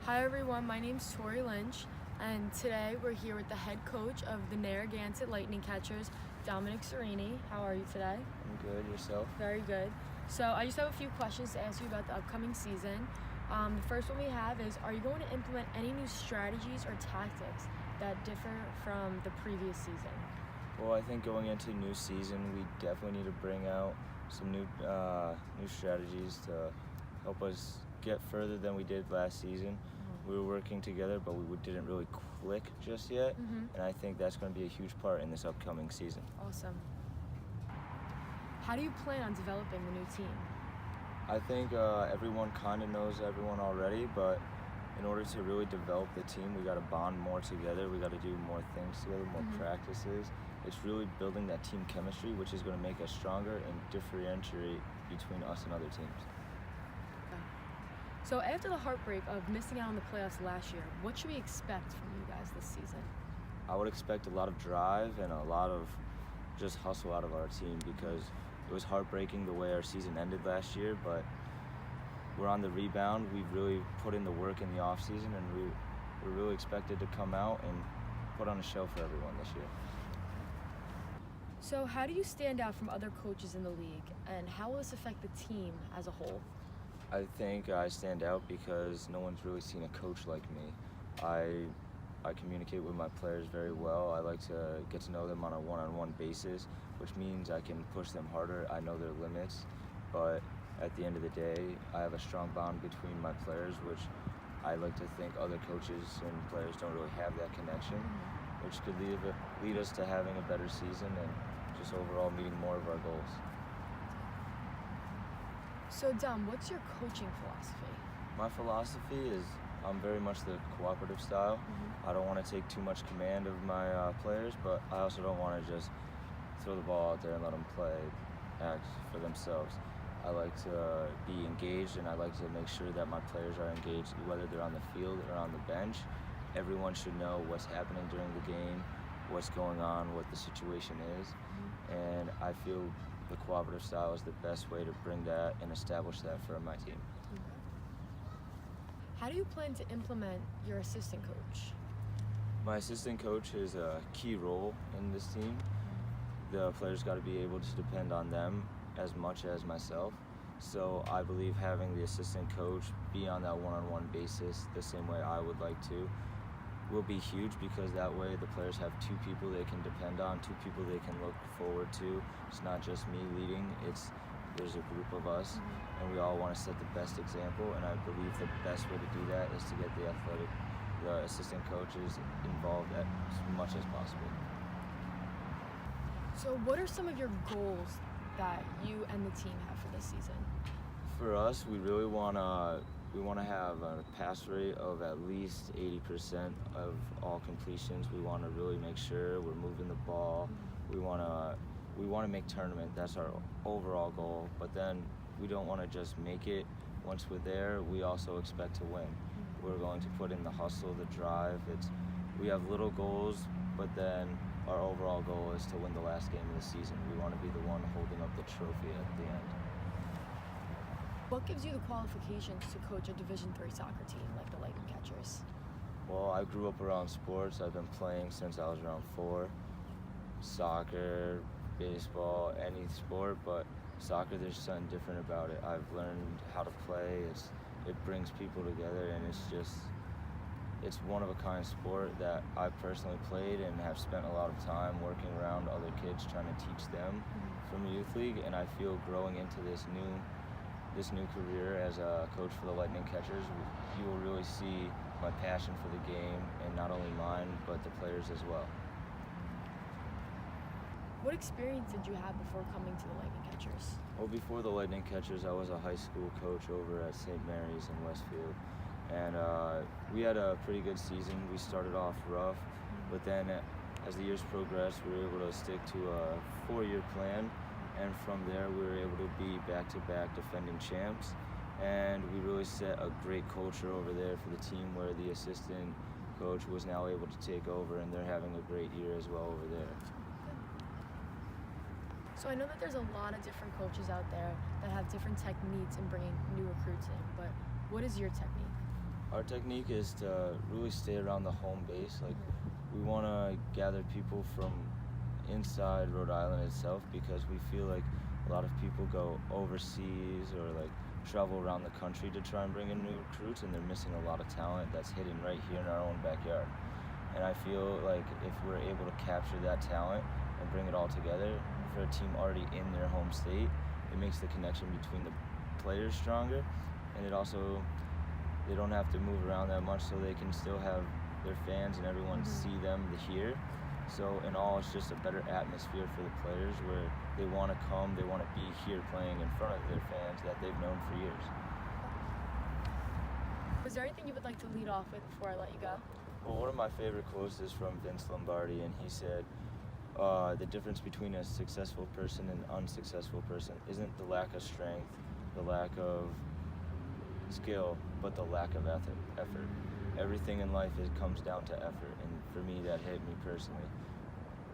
Hi everyone, my name's Tori Lynch, and today we're here with the head coach of the Narragansett Lightning Catchers, Dominic Serini. How are you today? I'm good. Yourself? Very good. So I just have a few questions to ask you about the upcoming season. The first one we have is, are you going to implement any new strategies or tactics that differ from the previous season? Well, I think going into new season, we definitely need to bring out some new strategies to help us get further than we did last season. We were working together, but we didn't really click just yet, and I think that's going to be a huge part in this upcoming season. Awesome. How do you plan on developing the new team? I think everyone kind of knows everyone already, but in order to really develop the team, we got to bond more together. We got to do more things together, more practices. It's really building that team chemistry, which is going to make us stronger and differentiate between us and other teams. So after the heartbreak of missing out on the playoffs last year, what should we expect from you guys this season? I would expect a lot of drive and a lot of just hustle out of our team, because it was heartbreaking the way our season ended last year, but we're on the rebound. We've really put in the work in the off season, and we're really expected to come out and put on a show for everyone this year. So how do you stand out from other coaches in the league, and how will this affect the team as a whole? I think I stand out because no one's really seen a coach like me. I communicate with my players very well. I like to get to know them on a one-on-one basis, which means I can push them harder. I know their limits, but at the end of the day, I have a strong bond between my players, which I like to think other coaches and players don't really have that connection, which could lead us to having a better season and just overall meeting more of our goals. So Dom, what's your coaching philosophy? My philosophy is I'm very much the cooperative style. I don't want to take too much command of my players, but I also don't want to just throw the ball out there and let them act for themselves. I like to be engaged, and I like to make sure that my players are engaged, whether they're on the field or on the bench. Everyone should know what's happening during the game, what's going on, what the situation is, and I feel the cooperative style is the best way to bring that and establish that for my team. How do you plan to implement your assistant coach? My assistant coach is a key role in this team. The players got to be able to depend on them as much as myself. So I believe having the assistant coach be on that one-on-one basis the same way I would like to will be huge, because that way the players have two people they can depend on, two people they can look forward to. It's not just me leading, there's a group of us, and we all want to set the best example, and I believe the best way to do that is to get the assistant coaches involved as much as possible. So what are some of your goals that you and the team have for this season? For us, we really want to have a pass rate of at least 80% of all completions. We want to really make sure we're moving the ball. We want to make tournament. That's our overall goal. But then we don't want to just make it. Once we're there, we also expect to win. We're going to put in the hustle, the drive. We have little goals, but then our overall goal is to win the last game of the season. We want to be the one holding up the trophy at the end. What gives you the qualifications to coach a Division III soccer team like the Lightning Catchers? Well, I grew up around sports. I've been playing since I was around 4. Soccer, baseball, any sport, but soccer, there's something different about it. I've learned how to play. It brings people together, and it's one-of-a-kind sport that I personally played and have spent a lot of time working around other kids trying to teach them from the youth league, and I feel growing into this new career as a coach for the Lightning Catchers, you will really see my passion for the game, and not only mine, but the players as well. What experience did you have before coming to the Lightning Catchers? Well, before the Lightning Catchers, I was a high school coach over at St. Mary's in Westfield, and we had a pretty good season. We started off rough, but then as the years progressed, we were able to stick to a 4-year plan, and from there we were able to be back-to-back defending champs, and we really set a great culture over there for the team, where the assistant coach was now able to take over, and they're having a great year as well over there. So I know that there's a lot of different coaches out there that have different techniques in bringing new recruits in, but what is your technique? Our technique is to really stay around the home base. Like, we want to gather people from inside Rhode Island itself, because we feel like a lot of people go overseas or like travel around the country to try and bring in new recruits, and they're missing a lot of talent that's hidden right here in our own backyard. And I feel like if we're able to capture that talent and bring it all together for a team already in their home state, it makes the connection between the players stronger, and it also, they don't have to move around that much, so they can still have their fans and everyone see them here. So in all, it's just a better atmosphere for the players, where they want to come, they want to be here playing in front of their fans that they've known for years. Was there anything you would like to lead off with before I let you go? Well, one of my favorite quotes is from Vince Lombardi, and he said, the difference between a successful person and an unsuccessful person isn't the lack of strength, the lack of skill, but the lack of effort. Everything in life comes down to effort, and for me that hit me personally.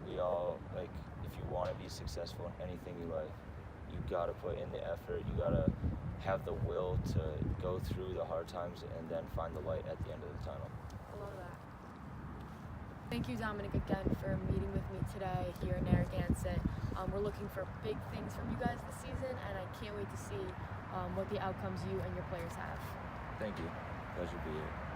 We all, like, if you want to be successful in anything you like, you gotta put in the effort, you gotta have the will to go through the hard times and then find the light at the end of the tunnel. I love that. Thank you, Dominic, again for meeting with me today here in Narragansett. We're looking for big things from you guys this season, and I can't wait to see what the outcomes you and your players have. Thank you. Pleasure to be here.